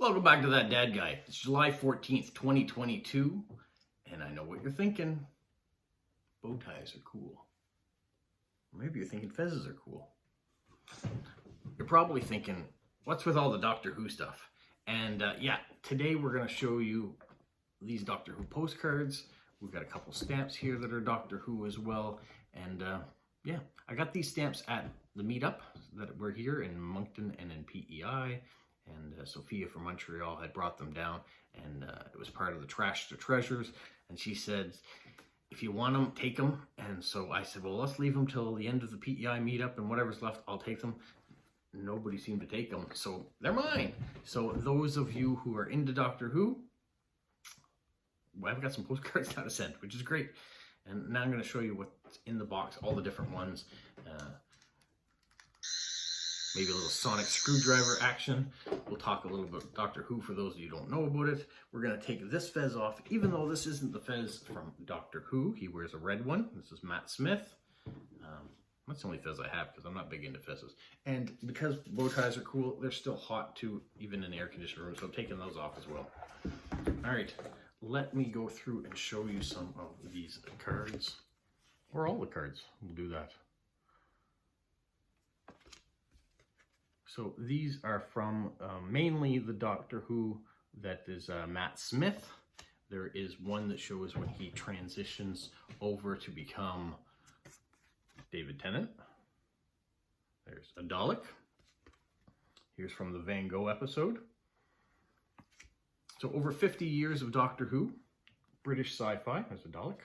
Welcome back to That Dad Guy. It's July 14th, 2022, and I know what you're thinking. Bow ties are cool. Maybe you're thinking fezzes are cool. You're probably thinking, what's with all the Doctor Who stuff? And yeah, today we're going to show you these Doctor Who postcards. We've got a couple stamps here that are Doctor Who as well. And yeah, I got these stamps at the meetup that we're here in Moncton and in PEI. And Sophia from Montreal had brought them down, and it was part of the Trash to Treasures. And she said, if you want them, take them. And so I said, well, let's leave them till the end of the PEI meetup, and whatever's left, I'll take them. Nobody seemed to take them, so they're mine. So those of you who are into Doctor Who, well, I've got some postcards now to send, which is great. And now I'm going to show you what's in the box, all the different ones. Maybe a little sonic screwdriver action. We'll talk a little bit about Doctor Who for those of you who don't know about it. We're going to take this fez off, even though this isn't the fez from Doctor Who. He wears a red one. This is Matt Smith. That's the only fez I have because I'm not big into fezzes. And because bow ties are cool, they're still hot too, even in the air-conditioned room, so I'm taking those off as well. All right, let me go through and show you some of these cards. Or all the cards. We'll do that. So these are from mainly the Doctor Who that is Matt Smith. There is one that shows when he transitions over to become David Tennant. There's a Dalek. Here's from the Van Gogh episode. So over 50 years of Doctor Who, British sci-fi. There's a Dalek.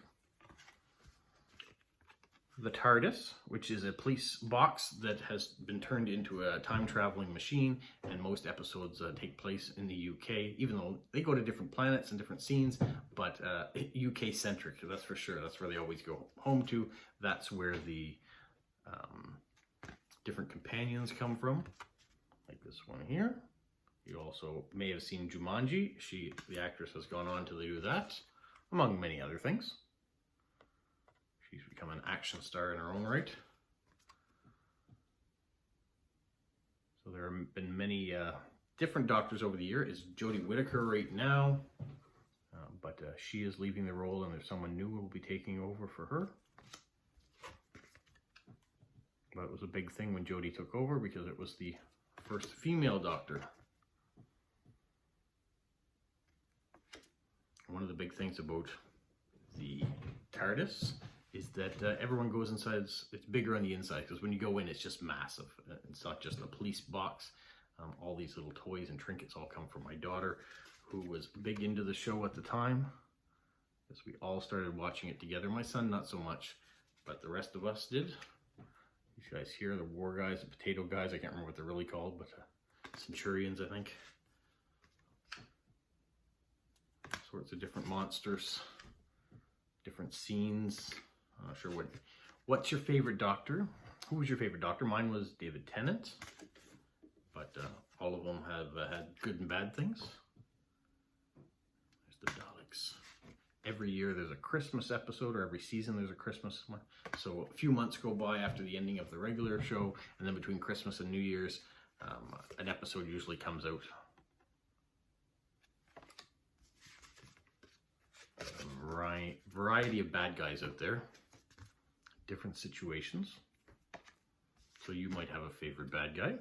The TARDIS, which is a police box that has been turned into a time-traveling machine, and most episodes take place in the UK, even though they go to different planets and different scenes, but UK-centric, that's for sure. That's where they always go home to. That's where the different companions come from, like this one here. You also may have seen Jumanji. The actress has gone on to do that, among many other things. She's become an action star in her own right. So there have been many different doctors over the year. Is Jodie Whittaker right now, but she is leaving the role, and there's someone new who will be taking over for her. But it was a big thing when Jodie took over because it was the first female doctor. One of the big things about the TARDIS is that everyone goes inside, it's bigger on the inside, because when you go in, it's just massive. It's not just a police box. All these little toys and trinkets all come from my daughter, who was big into the show at the time, because we all started watching it together. My son, not so much, but the rest of us did. These guys here, the war guys, the potato guys, I can't remember what they're really called, but Centurions, I think. Sorts of different monsters, different scenes. I'm not sure what's your favorite Doctor? Who was your favorite Doctor? Mine was David Tennant, but all of them have had good and bad things. There's the Daleks. Every year there's a Christmas episode, or every season there's a Christmas one. So a few months go by after the ending of the regular show, and then between Christmas and New Year's, an episode usually comes out. Variety of bad guys out there. Different situations. So you might have a favorite bad guy.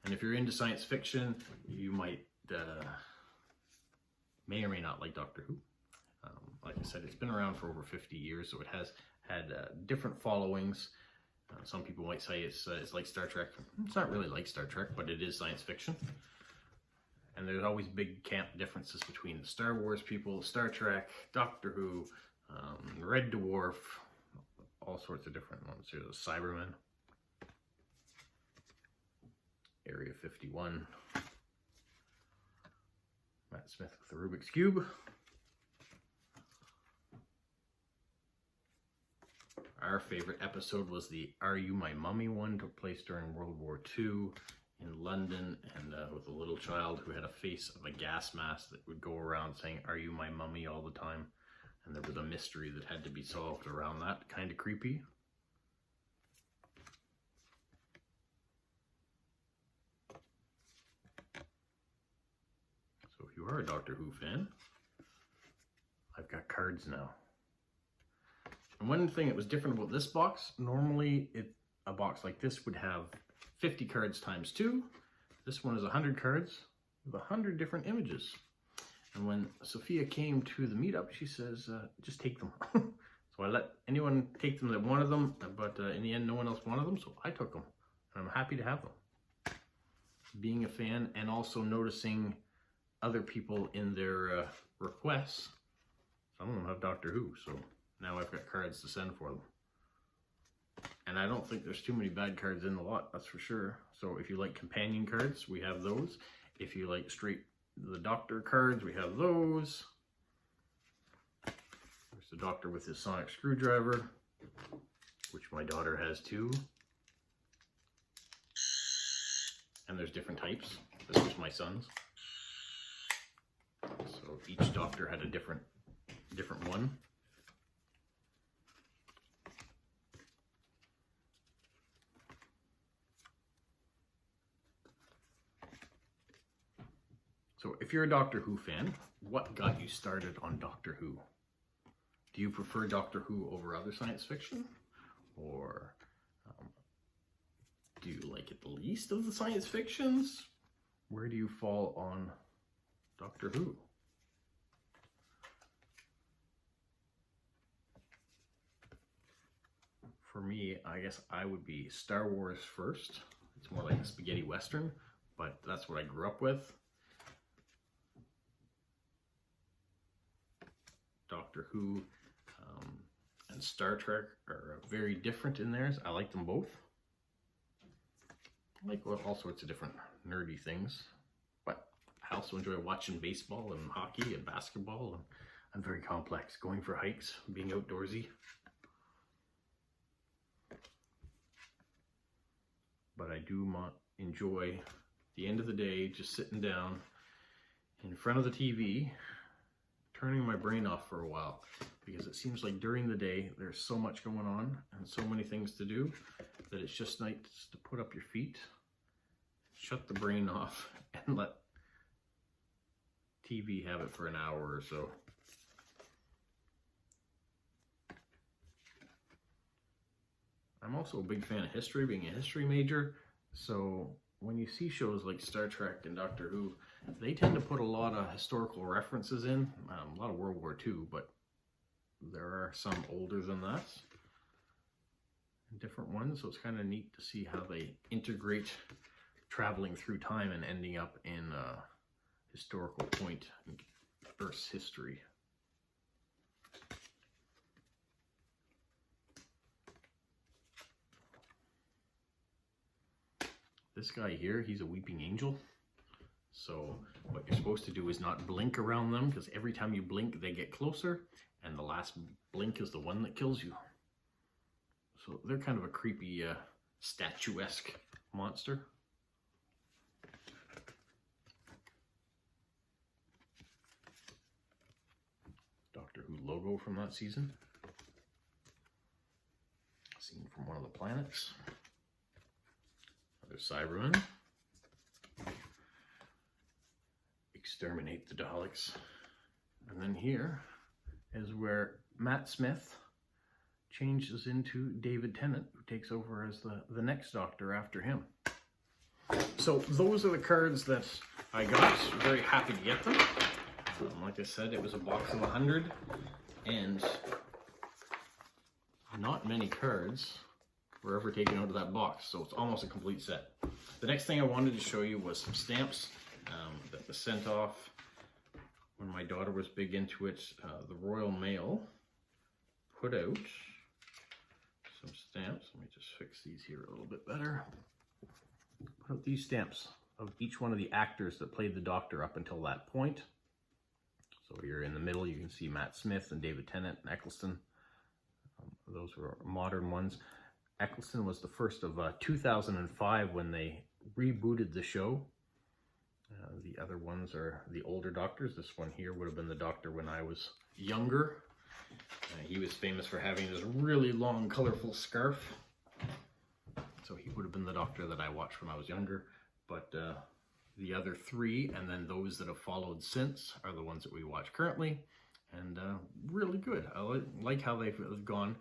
And if you're into science fiction, you might may or may not like Doctor Who. Like I said, it's been around for over 50 years, so it has had different followings. Some people might say it's like Star Trek. It's not really like Star Trek, but it is science fiction. And there's always big camp differences between the Star Wars people, Star Trek, Doctor Who, Red Dwarf, all sorts of different ones. There's the Cybermen, Area 51, Matt Smith with the Rubik's Cube. Our favorite episode was the Are You My Mummy one, took place during World War II. In London, and with a little child who had a face of a gas mask that would go around saying, "Are you my mummy?" all the time. And there was a mystery that had to be solved around that. Kind of creepy. you are a Doctor Who fan. I've got cards now. And one thing that was different about this box, normally a box like this would have 50 cards times 2. This one is 100 cards with 100 different images. And when Sophia came to the meetup, she says, just take them. So I let anyone take them that wanted them, but in the end, no one else wanted them, so I took them. And I'm happy to have them. Being a fan and also noticing other people in their requests, some of them have Doctor Who, so now I've got cards to send for them. And I don't think there's too many bad cards in the lot, that's for sure. So if you like companion cards, we have those. If you like straight the Doctor cards, we have those. There's the Doctor with his sonic screwdriver, which my daughter has too. And there's different types. This was my son's. So each Doctor had a different one. So if you're a Doctor Who fan, what got you started on Doctor Who? Do you prefer Doctor Who over other science fiction? Or do you like it the least of the science fictions? Where do you fall on Doctor Who? For me, I guess I would be Star Wars first. It's more like a spaghetti western, but that's what I grew up with. Doctor Who and Star Trek are very different in theirs. I like them both. I like all sorts of different nerdy things, but I also enjoy watching baseball and hockey and basketball, and I'm very complex, going for hikes, being outdoorsy. But I do enjoy, at the end of the day, just sitting down in front of the TV, turning my brain off for a while, because it seems like during the day there's so much going on and so many things to do that it's just nice to put up your feet, shut the brain off, and let TV have it for an hour or so. I'm also a big fan of history, being a history major, so when you see shows like Star Trek and Doctor Who, they tend to put a lot of historical references in, a lot of World War II, but there are some older than that, different ones, so it's kind of neat to see how they integrate traveling through time and ending up in a historical point in Earth's history. This guy here, he's a weeping angel. So what you're supposed to do is not blink around them, because every time you blink, they get closer, and the last blink is the one that kills you. So they're kind of a creepy, statuesque monster. Doctor Who logo from that season. Scene from one of the planets. Another Cyberman. Exterminate the Daleks. And then here is where Matt Smith changes into David Tennant, who takes over as the next Doctor after him. So those are the cards that I got. Very happy to get them. Like I said, it was a box of 100, and not many cards were ever taken out of that box, so it's almost a complete set. The next thing I wanted to show you was some stamps that was sent off when my daughter was big into it. The Royal Mail put out some stamps. Let me just fix these here a little bit better. Put out these stamps of each one of the actors that played the Doctor up until that point. So here in the middle, you can see Matt Smith and David Tennant and Eccleston. Those were modern ones. Eccleston was the first of 2005 when they rebooted the show. The other ones are the older Doctors. This one here would have been the Doctor when I was younger. He was famous for having this really long, colorful scarf. So he would have been the Doctor that I watched when I was younger. But The other 3, and then those that have followed since, are the ones that we watch currently, and really good. I like how they've gone.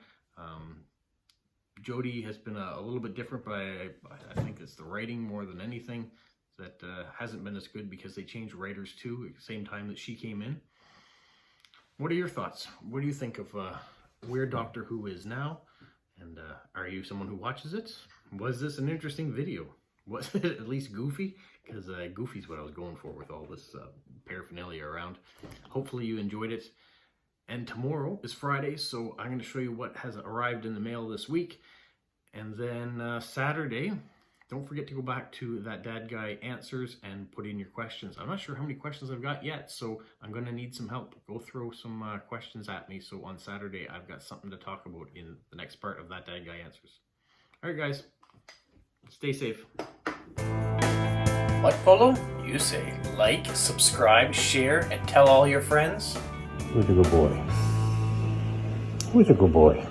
Jodie has been a little bit different, but I think it's the writing more than anything that hasn't been as good, because they changed writers too at the same time that she came in. What are your thoughts? What do you think of where Doctor Who is now? And are you someone who watches it? Was this an interesting video? Was it at least goofy? Because goofy's what I was going for with all this paraphernalia around. Hopefully you enjoyed it. And tomorrow is Friday, so I'm going to show you what has arrived in the mail this week. And then Saturday, don't forget to go back to That Dad Guy Answers and put in your questions. I'm not sure how many questions I've got yet, so I'm going to need some help. Go throw some questions at me, so on Saturday I've got something to talk about in the next part of That Dad Guy Answers. Alright guys, stay safe. What, Polo? You say like, subscribe, share, and tell all your friends? Who's a good boy? Who's a good boy?